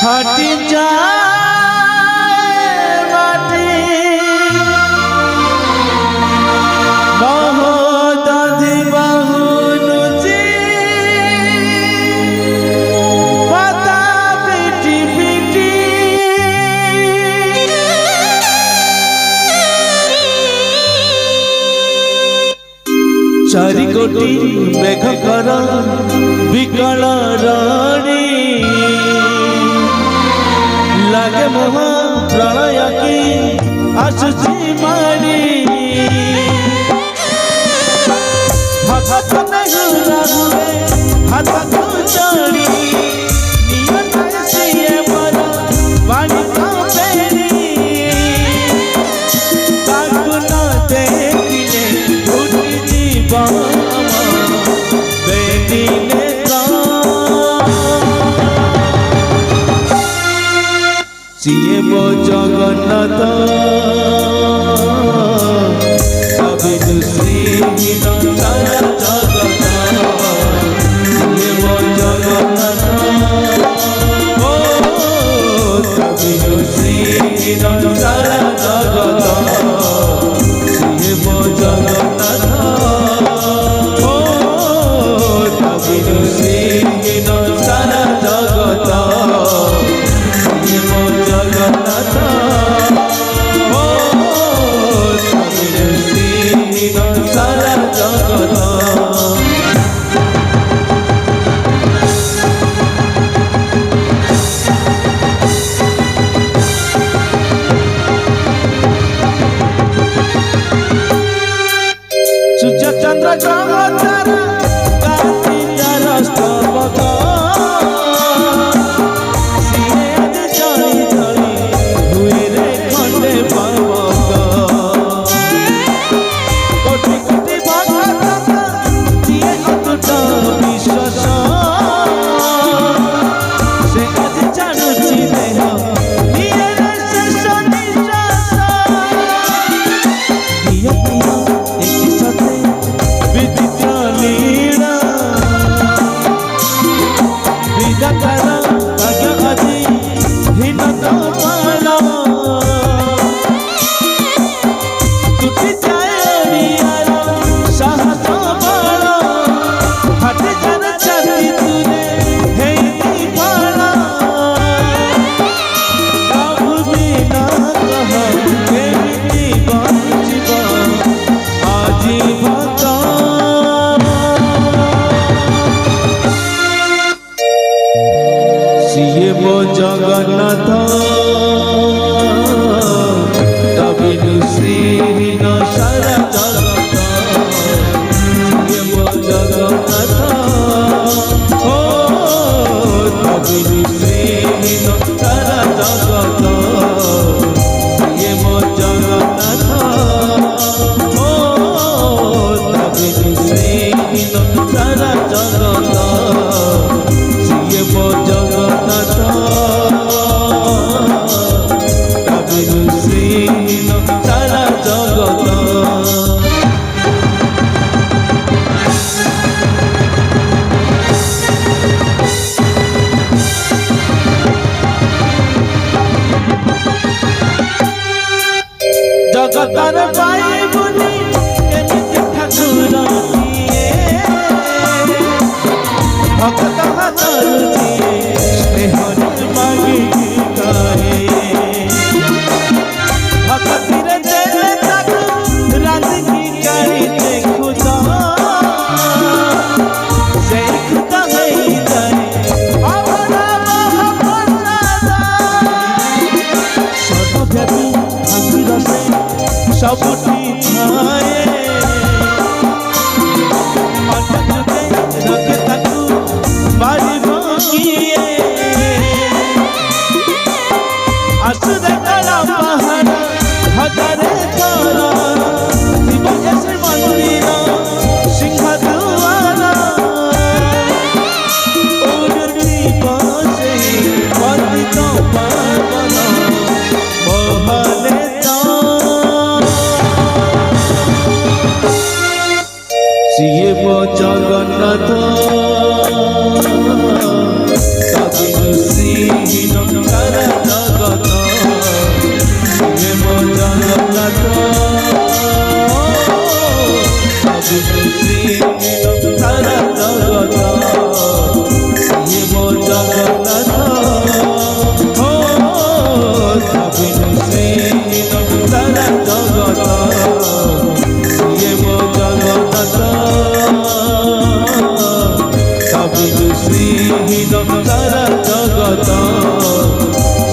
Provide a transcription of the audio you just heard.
हटी जाए माटी बहुत बहुनुची पता पिटी पिटी चारि कोटी मेघ कर विकल राणी लागे मोह प्रलय की आसुची माड़ी भगत नगुरा हुए हाथ को चढ़ी नियत सिए मर वाणी का पेरी ताकु न देखिले उठी जीवन बेटी ने सिए मो जगन्नाथ कभी श्री सारा जगत सिए मो जगन्नाथ ओ कभी श्री सारा जगत सिए मो जगन्नाथ ओ कभी श्री सारा जगत सूर्य चंद्र जगतार कार्तिकार स्तवक सिए जली जली हुए रे खंडे पावक कोटि कोटि भगत दिए अतुट विश्वास से आज जानुची देह दिए रे शेष निश्वास दिए दिए विचित्र लीला विधातार भाग्य आदि हीन कपाल टूटी जाए रियार साहस बल फाटी जार छाती तुरे हेई फल काहू बिना कह केमिति बंचिब आजी भक्त सिए मो जगन्नाथ तबिनु श्रीहीन सारा जगत सिए मो जगन्नाथ ओ तबिनु श्रीहीन सारा जगत सिए मो जगन्नाथ ओ तबिनु श्रीहीन सारा जगत सिए मो जगन्नाथ तबिनु श्रीहीन सारा जगत जगतर पाई बुनी एमिति ठाकुर किए भगत